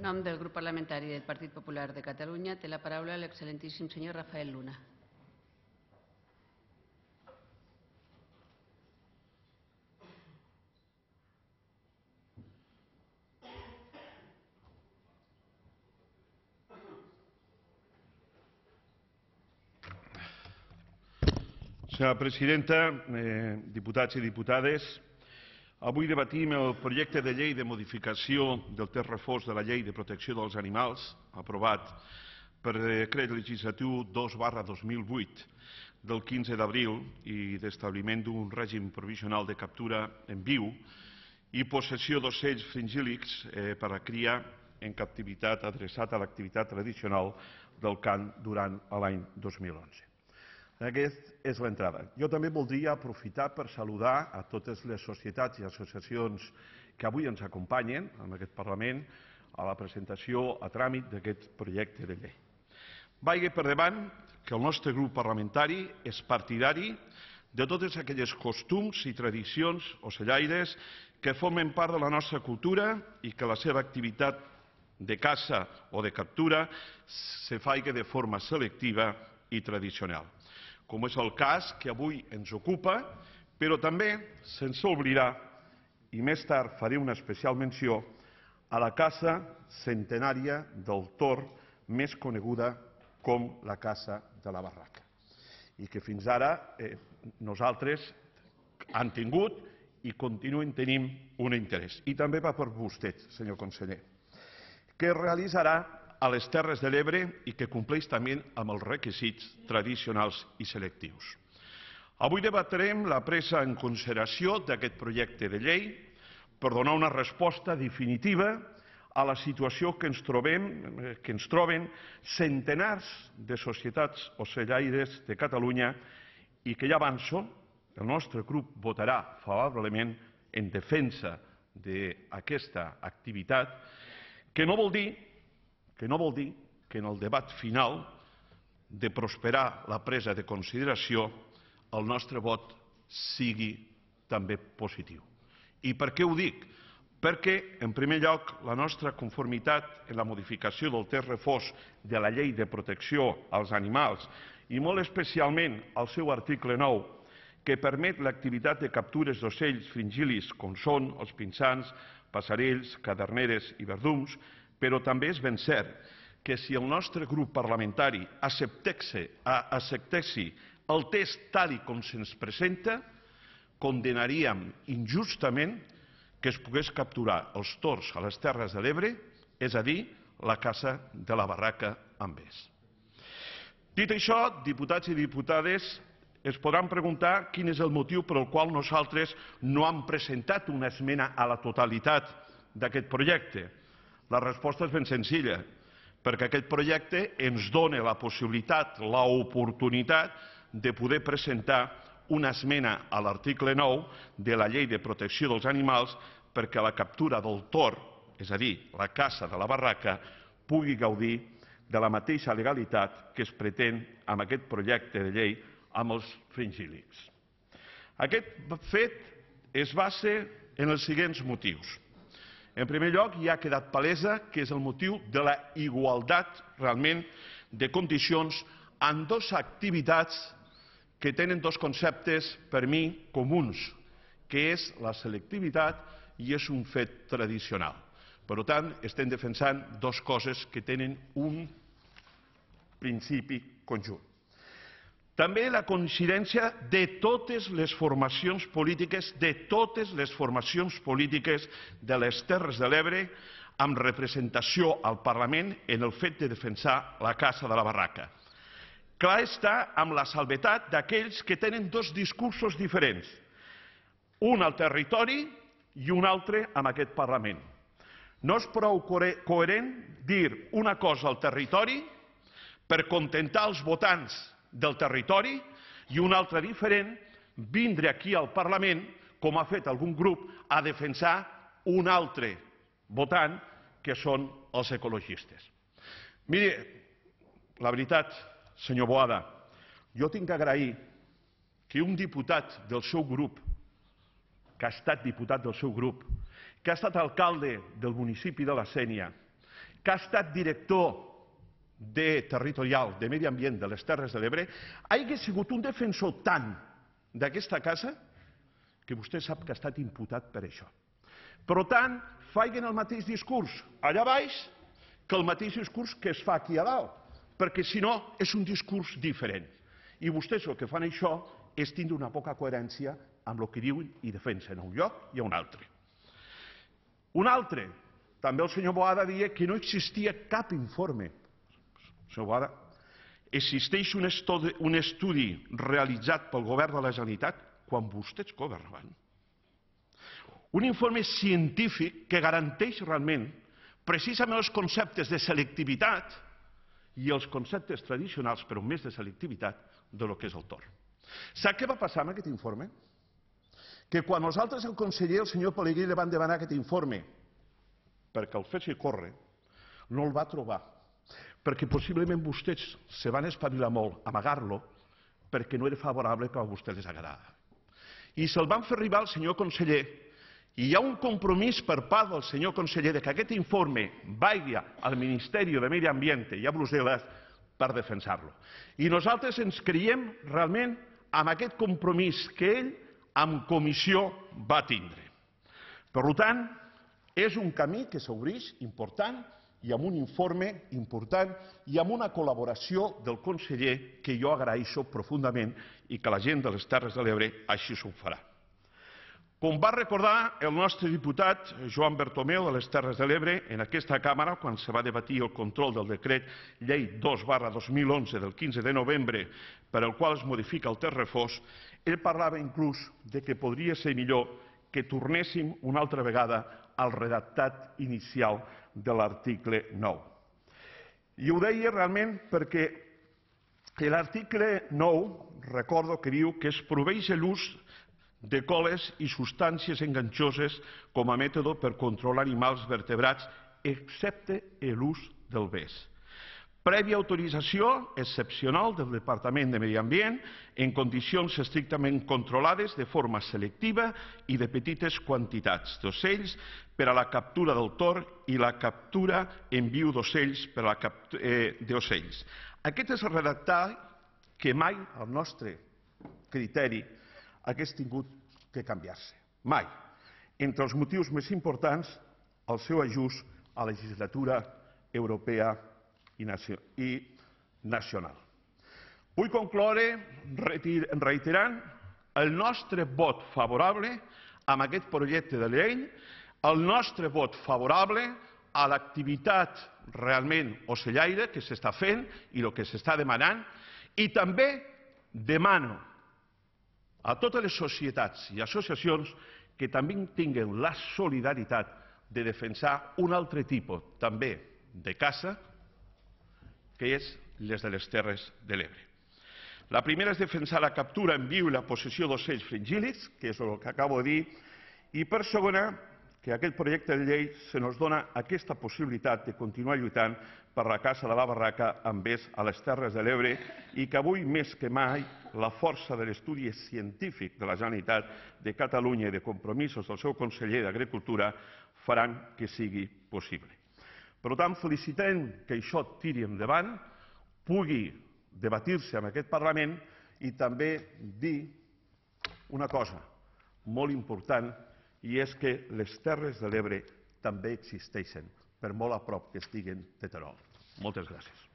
nom del grup parlamentari del Partit Popular de Catalunya té la paraula l'excel·lentíssim senyor Rafael Luna. Senyora presidenta, diputats i diputades, avui debatim el projecte de llei de modificació del text refós de la Llei de Protecció dels Animals, aprovat per decret legislatiu 2/2008 del 15 d'abril i d'establiment d'un règim provisional de captura en viu i possessió d'ocells fringíl·lids per a cria en captivitat adreçat a l'activitat tradicional del cant durant l'any 2011. Aquesta és l'entrada. Jo també voldria aprofitar per saludar a totes les societats i associacions que avui ens acompanyen en aquest Parlament a la presentació a tràmit d'aquest projecte de llei. Vagi per davant que el nostre grup parlamentari és partidari de totes aquelles costums i tradicions ocellaires que formen part de la nostra cultura i que la seva activitat de caça o de captura se faci de forma selectiva i tradicional, com és el cas que avui ens ocupa, però també sense oblidar, i més tard faré una especial menció, a la caça centenària del tord, més coneguda com la caça de la barraca, i que fins ara nosaltres han tingut i continuen tenint un interès. I també va per vostè, senyor conseller, que es realitzarà a les Terres de l'Ebre i que compleix també amb els requisits tradicionals i selectius. Avui debatrem la presa en consideració d'aquest projecte de llei per donar una resposta definitiva a la situació que ens troben centenars de societats ocellaires de Catalunya i que ja avanço, el nostre grup votarà favorablement en defensa d'aquesta activitat, que no vol dir que en el debat final de prosperar la presa de consideració el nostre vot sigui també positiu. I per què ho dic? Perquè, en primer lloc, la nostra conformitat en la modificació del text refós de la Llei de Protecció als Animals i molt especialment al seu article 9, que permet l'activitat de captures d'ocells fringíl·lids com són els pinsans, passarells, caderneres i verdums, però també és ben cert que si el nostre grup parlamentari acceptés el text tal com se'ns presenta, condenaríem injustament que es pogués capturar els tords a les Terres de l'Ebre, és a dir, la caça de la barraca amb vesc. Dit això, diputats i diputades, es podran preguntar quin és el motiu per al qual nosaltres no hem presentat una esmena a la totalitat d'aquest projecte. La resposta és ben senzilla, perquè aquest projecte ens dona la possibilitat, l'oportunitat de poder presentar una esmena a l'article 9 de la Llei de Protecció dels Animals perquè la captura del tord, és a dir, la caça de la barraca, pugui gaudir de la mateixa legalitat que es pretén amb aquest projecte de llei amb els fringíl·lids. Aquest fet es basa en els següents motius. En primer lloc, ja ha quedat palesa que és el motiu de la igualtat realment de condicions en dues activitats que tenen dos conceptes per mi comuns, que és la selectivitat i és un fet tradicional. Per tant, estem defensant dues coses que tenen un principi conjunt. També la coincidència de totes les formacions polítiques de les Terres de l'Ebre amb representació al Parlament en el fet de defensar la caça de la barraca. Clar està amb la salvetat d'aquells que tenen dos discursos diferents, un al territori i un altre en aquest Parlament. No és prou coherent dir una cosa al territori per contentar els votants del territori i un altre diferent vindre aquí al Parlament, com ha fet algun grup, a defensar un altre votant, que són els ecologistes. Miri, la veritat, senyor Boada, jo tinc d'agrair que un diputat del seu grup, que ha estat diputat del seu grup, que ha estat alcalde del municipi de la Sénia, que ha estat director territorial de Medi Ambient de les Terres de l'Ebre, hagi sigut un defensor tant d'aquesta casa que vostè sap que ha estat imputat per això. Per tant, facin el mateix discurs allà baix que el mateix discurs que es fa aquí a dalt, perquè si no és un discurs diferent. I vostès el que fan això és tindre una poca coherència amb el que diuen i defensen a un lloc i a un altre. Un altre, també el senyor Boada deia que no existia cap informe. Senyor Boada, existeix un estudi realitzat pel govern de la Generalitat quan vostès governaven. Un informe científic que garanteix realment precisament els conceptes de selectivitat i els conceptes tradicionals, però més de selectivitat, del que és el torn. Sap què va passar amb aquest informe? Que quan nosaltres, el conseller, el senyor Pelegrí, li van demanar aquest informe perquè el fessin córrer, no el va trobar, perquè possiblement vostès se van espavilar molt a amagar-lo perquè no era favorable que a vostès les agradava. I se'l van fer arribar al senyor conseller i hi ha un compromís per part del senyor conseller que aquest informe vagi al Ministeri de Medi Ambient i a Brussel·les per defensar-lo. I nosaltres ens creiem realment amb aquest compromís que ell en comissió va tindre. Per tant, és un camí que s'obreix important i amb un informe important i amb una col·laboració del conseller que jo agraeixo profundament i que la gent de les Terres de l'Ebre així s'ho farà. Com va recordar el nostre diputat Joan Bertomeu de les Terres de l'Ebre en aquesta càmera quan se va debatir el control del decret llei 2/2011 del 15 de novembre per el qual es modifica el text refós, ell parlava inclús que podria ser millor que tornéssim una altra vegada al redactat inicial de l'article 9. I ho deia realment perquè l'article 9, recordo que diu que es prohibeix l'ús de coles i substàncies enganxoses com a mètode per controlar animals vertebrats, excepte l'ús del bes. Prèvia autorització excepcional del Departament de Medi Ambient en condicions estrictament controlades de forma selectiva i de petites quantitats d'ocells per a la captura del tord i la captura en viu d'ocells per a la d'ocells. Aquest és el redactat que mai, al nostre criteri, hagués tingut que canviar-se. Mai. Entre els motius més importants, el seu ajust a la legislatura europea i nacional. Vull concloure reiterant el nostre vot favorable a aquest projecte de llei, el nostre vot favorable a l'activitat realment ocellaire que s'està fent i el que s'està demanant, i també demano a totes les societats i associacions que també tinguen la solidaritat de defensar un altre tipus també de caça, que és les de les Terres de l'Ebre. La primera és defensar la captura en viu i la possessió d'ocells fringíl·lids, que és el que acabo de dir, i per segona, que aquest projecte de llei se nos dona aquesta possibilitat de continuar lluitant per la caça de la barraca amb bes a les Terres de l'Ebre i que avui més que mai la força de l'estudi científic de la Generalitat de Catalunya i de compromisos del seu conseller d'Agricultura faran que sigui possible. Per tant, felicitem que això tiri endavant, pugui debatir-se en aquest Parlament i també dir una cosa molt important, i és que les Terres de l'Ebre també existeixen, per molt a prop que estiguen de Terol. Moltes gràcies.